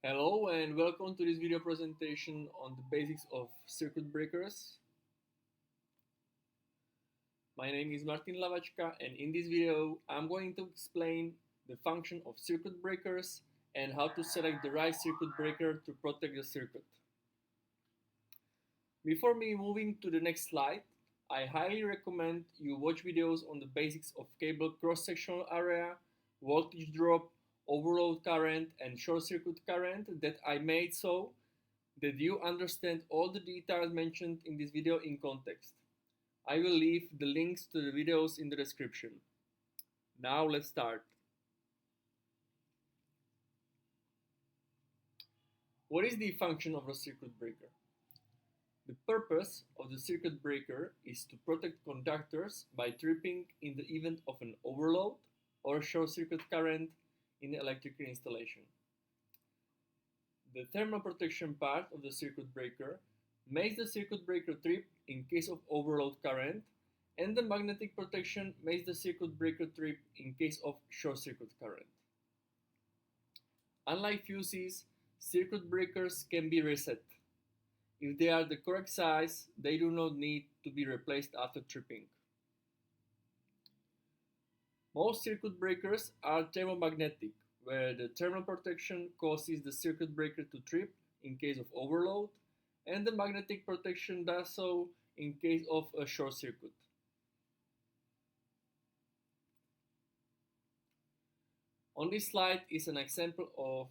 Hello and welcome to this video presentation on the basics of circuit breakers. My name is Martin Lavachka and in this video I'm going to explain the function of circuit breakers and how to select the right circuit breaker to protect the circuit. Before me moving to the next slide, I highly recommend you watch videos on the basics of cable cross-sectional area, voltage drop, overload current and short circuit current that I made so that you understand all the details mentioned in this video in context. I will leave the links to the videos in the description. Now let's start. What is the function of a circuit breaker? The purpose of the circuit breaker is to protect conductors by tripping in the event of an overload or short circuit current in the electrical installation. The thermal protection part of the circuit breaker makes the circuit breaker trip in case of overload current, and the magnetic protection makes the circuit breaker trip in case of short circuit current. Unlike fuses, circuit breakers can be reset. If they are the correct size, they do not need to be replaced after tripping. Most circuit breakers are thermomagnetic, where the thermal protection causes the circuit breaker to trip in case of overload, and the magnetic protection does so in case of a short circuit. On this slide is an example of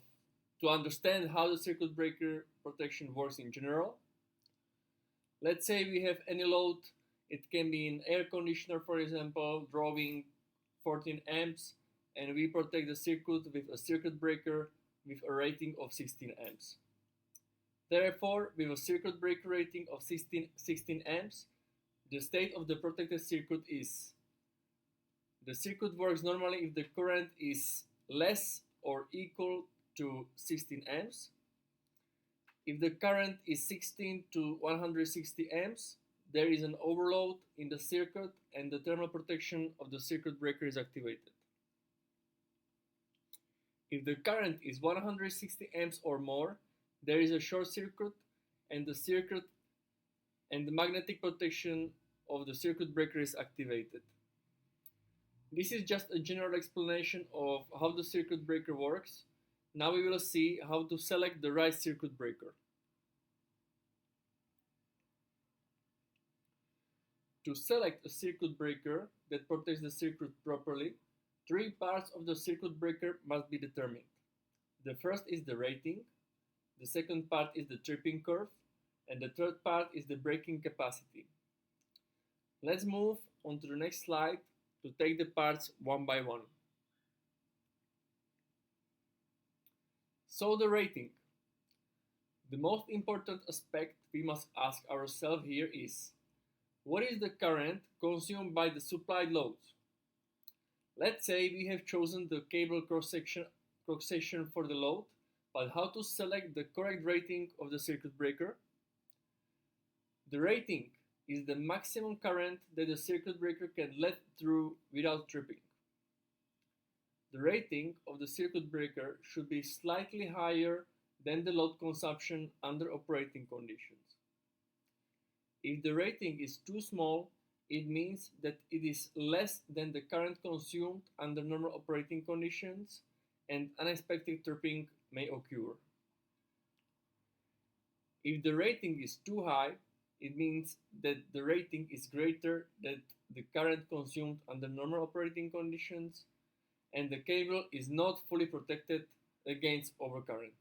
to understand how the circuit breaker protection works in general. Let's say we have any load, it can be an air conditioner for example, drawing 14 amps, and we protect the circuit with a circuit breaker with a rating of 16 amps. Therefore, with a circuit breaker rating of 16 amps, the state of the protected circuit is: the circuit works normally if the current is less or equal to 16 amps. If the current is 16 to 160 amps, there is an overload in the circuit and the thermal protection of the circuit breaker is activated. If the current is 160 amps or more, there is a short circuit and the magnetic protection of the circuit breaker is activated. This is just a general explanation of how the circuit breaker works. Now we will see how to select the right circuit breaker. To select a circuit breaker that protects the circuit properly, three parts of the circuit breaker must be determined. The first is the rating, the second part is the tripping curve, and the third part is the breaking capacity. Let's move on to the next slide to take the parts one by one. So the rating. The most important aspect we must ask ourselves here is: what is the current consumed by the supplied load? Let's say we have chosen the cable cross-section for the load, but how to select the correct rating of the circuit breaker? The rating is the maximum current that the circuit breaker can let through without tripping. The rating of the circuit breaker should be slightly higher than the load consumption under operating conditions. If the rating is too small, it means that it is less than the current consumed under normal operating conditions and unexpected tripping may occur. If the rating is too high, it means that the rating is greater than the current consumed under normal operating conditions and the cable is not fully protected against overcurrent.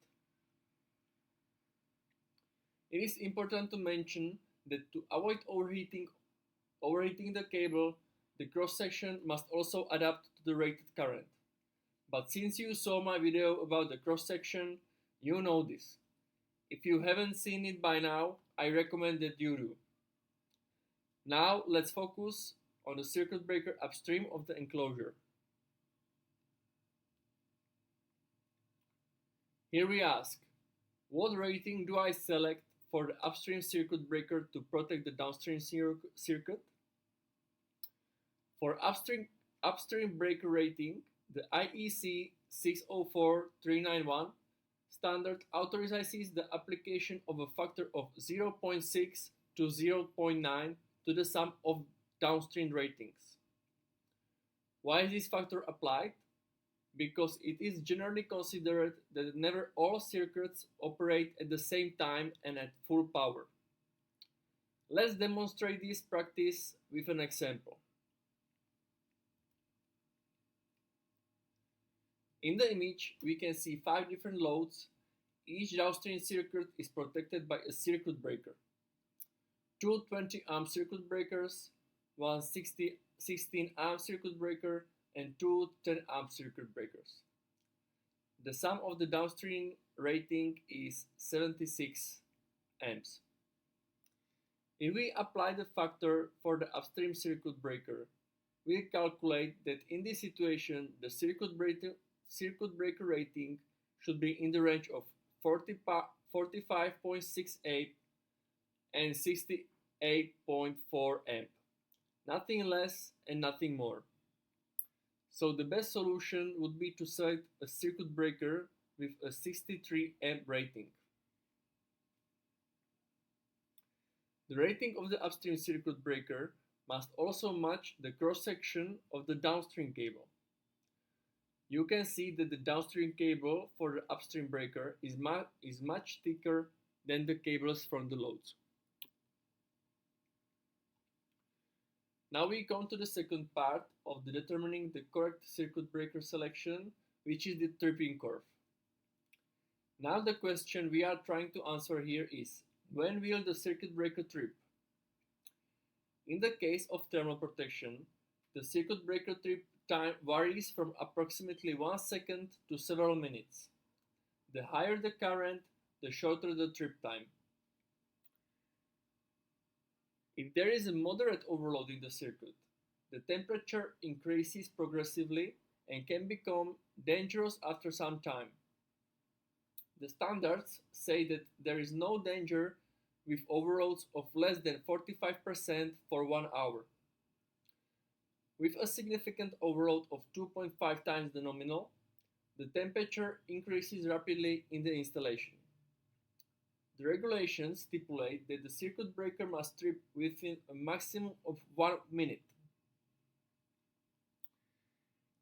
It is important to mention that to avoid overheating the cable, the cross-section must also adapt to the rated current. But since you saw my video about the cross-section, you know this. If you haven't seen it by now, I recommend that you do. Now let's focus on the circuit breaker upstream of the enclosure. Here we ask, what rating do I select for the upstream circuit breaker to protect the downstream circuit? For upstream breaker rating, the IEC 604391 standard authorizes the application of a factor of 0.6 to 0.9 to the sum of downstream ratings. Why is this factor applied? Because it is generally considered that never all circuits operate at the same time and at full power. Let's demonstrate this practice with an example. In the image, we can see 5 different loads. Each downstream circuit is protected by a circuit breaker. Two 20 amp circuit breakers, one 16 amp circuit breaker, and two 10 amp circuit breakers. The sum of the downstream rating is 76 amps. If we apply the factor for the upstream circuit breaker, we calculate that in this situation the circuit breaker rating should be in the range of 45.68 and 68.4 amp. Nothing less and nothing more. So the best solution would be to select a circuit breaker with a 63 amp rating. The rating of the upstream circuit breaker must also match the cross-section of the downstream cable. You can see that the downstream cable for the upstream breaker is much thicker than the cables from the loads. Now we come to the second part of determining the correct circuit breaker selection, which is the tripping curve. Now the question we are trying to answer here is, when will the circuit breaker trip? In the case of thermal protection, the circuit breaker trip time varies from approximately 1 second to several minutes. The higher the current, the shorter the trip time. If there is a moderate overload in the circuit, the temperature increases progressively and can become dangerous after some time. The standards say that there is no danger with overloads of less than 45% for 1 hour. With a significant overload of 2.5 times the nominal, the temperature increases rapidly in the installation. The regulations stipulate that the circuit breaker must trip within a maximum of 1 minute.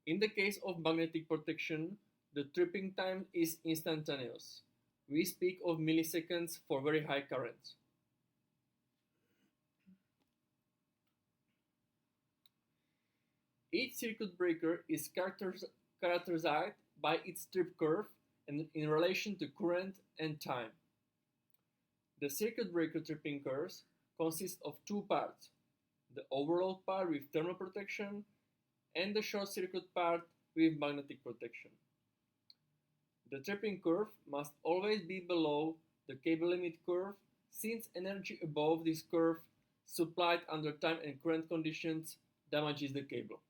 In the case of magnetic protection, the tripping time is instantaneous. We speak of milliseconds for very high currents. Each circuit breaker is characterized by its trip curve and in relation to current and time. The circuit breaker tripping curves consist of two parts, the overload part with thermal protection and the short circuit part with magnetic protection. The tripping curve must always be below the cable limit curve, since energy above this curve supplied under time and current conditions damages the cable.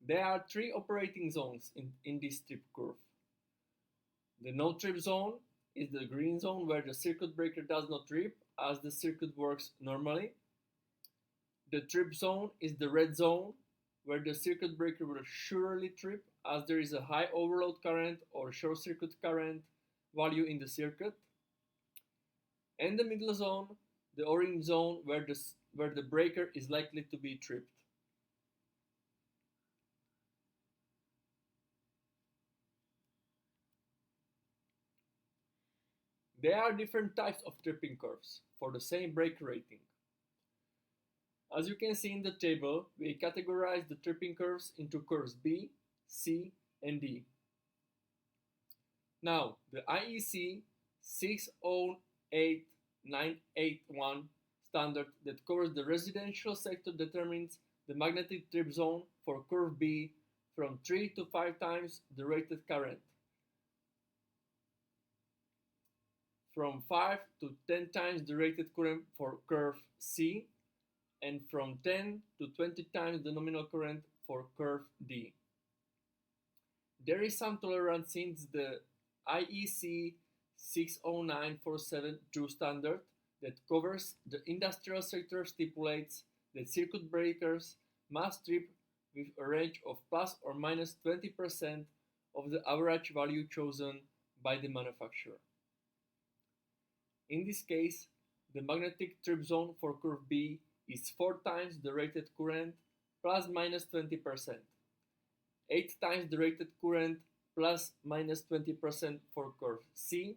There are 3 operating zones in this trip curve. The no trip zone is the green zone where the circuit breaker does not trip as the circuit works normally. The trip zone is the red zone where the circuit breaker will surely trip as there is a high overload current or short circuit current value in the circuit. And the middle zone, the orange zone where the breaker is likely to be tripped. There are different types of tripping curves for the same breaker rating. As you can see in the table, we categorize the tripping curves into curves B, C, and D. Now, the IEC 608981 standard that covers the residential sector determines the magnetic trip zone for curve B from 3 to 5 times the rated current, from 5 to 10 times the rated current for curve C, and from 10 to 20 times the nominal current for curve D. There is some tolerance since the IEC 60947 standard that covers the industrial sector stipulates that circuit breakers must trip with a range of plus or minus 20% of the average value chosen by the manufacturer. In this case, the magnetic trip zone for curve B is 4 times the rated current plus minus 20%, 8 times the rated current plus minus 20% for curve C,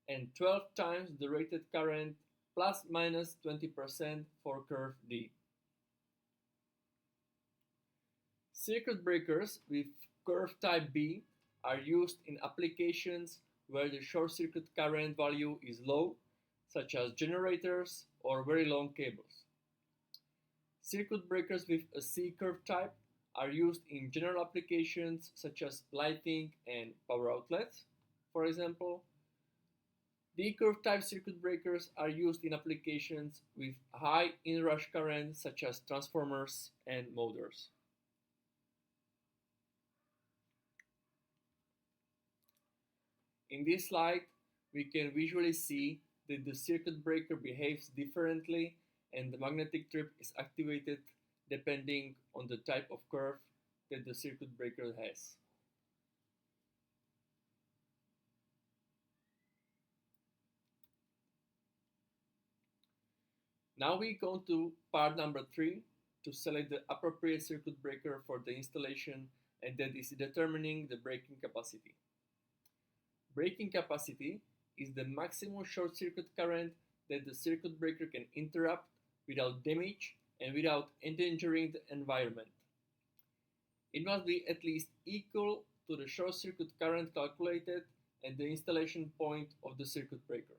and 12 times the rated current plus minus 20% for curve D. Circuit breakers with curve type B are used in applications where the short circuit current value is low, such as generators or very long cables. Circuit breakers with a C curve type are used in general applications such as lighting and power outlets, for example. D curve type circuit breakers are used in applications with high inrush current such as transformers and motors. In this slide, we can visually see that the circuit breaker behaves differently and the magnetic trip is activated depending on the type of curve that the circuit breaker has. Now we go to part number 3 to select the appropriate circuit breaker for the installation, and that is determining the breaking capacity. Breaking capacity is the maximum short circuit current that the circuit breaker can interrupt without damage and without endangering the environment. It must be at least equal to the short circuit current calculated at the installation point of the circuit breaker.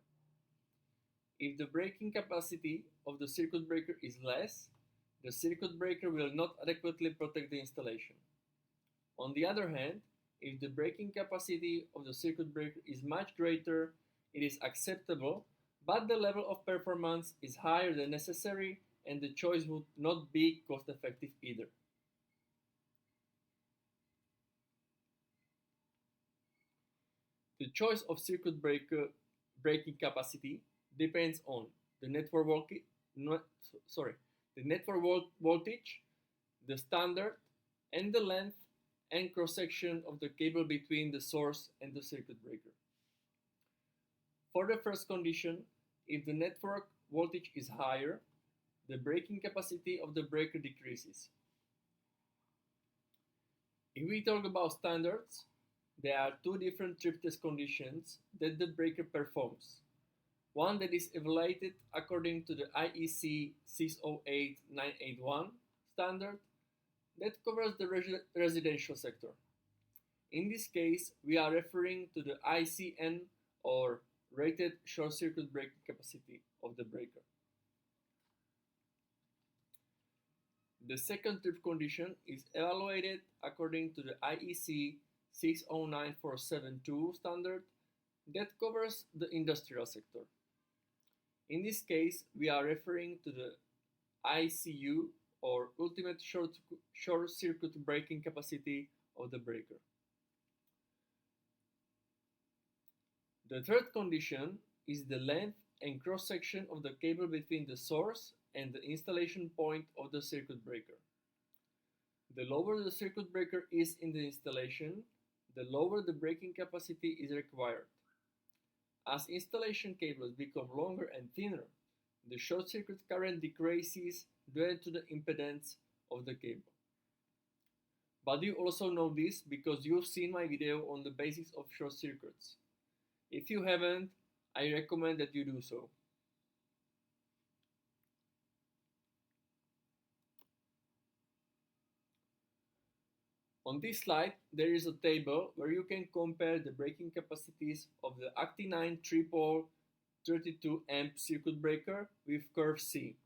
If the breaking capacity of the circuit breaker is less, the circuit breaker will not adequately protect the installation. On the other hand, if the breaking capacity of the circuit breaker is much greater, it is acceptable, but the level of performance is higher than necessary and the choice would not be cost-effective either. The choice of circuit breaker breaking capacity depends on the network voltage, the standard, and the length and cross-section of the cable between the source and the circuit breaker. For the first condition, if the network voltage is higher, the breaking capacity of the breaker decreases. If we talk about standards, there are 2 different trip test conditions that the breaker performs. One that is evaluated according to the IEC 608981 standard that covers the residential sector. In this case, we are referring to the ICN, or rated short circuit breaking capacity of the breaker. The second trip condition is evaluated according to the IEC 609472 standard that covers the industrial sector. In this case, we are referring to the ICU, or ultimate short circuit breaking capacity of the breaker. The third condition is the length and cross-section of the cable between the source and the installation point of the circuit breaker. The lower the circuit breaker is in the installation, the lower the breaking capacity is required. As installation cables become longer and thinner, the short circuit current decreases due to the impedance of the cable. But you also know this because you've seen my video on the basics of short circuits. If you haven't, I recommend that you do so. On this slide, there is a table where you can compare the breaking capacities of the Acti9 3-pole 32 amp circuit breaker with curve C.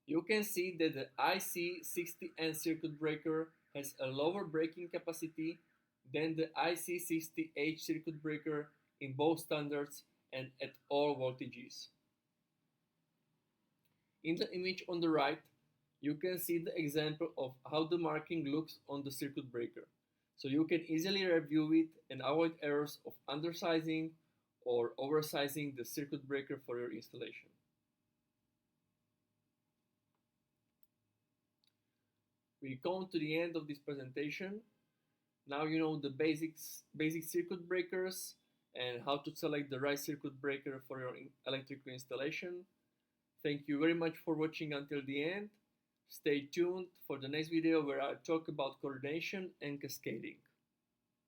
You can see that the IC60N circuit breaker has a lower breaking capacity than the IC60H circuit breaker in both standards and at all voltages. In the image on the right, you can see the example of how the marking looks on the circuit breaker, so you can easily review it and avoid errors of undersizing or oversizing the circuit breaker for your installation. We come to the end of this presentation. Now you know the basic circuit breakers and how to select the right circuit breaker for your electrical installation. Thank you very much for watching until the end. Stay tuned for the next video where I talk about coordination and cascading.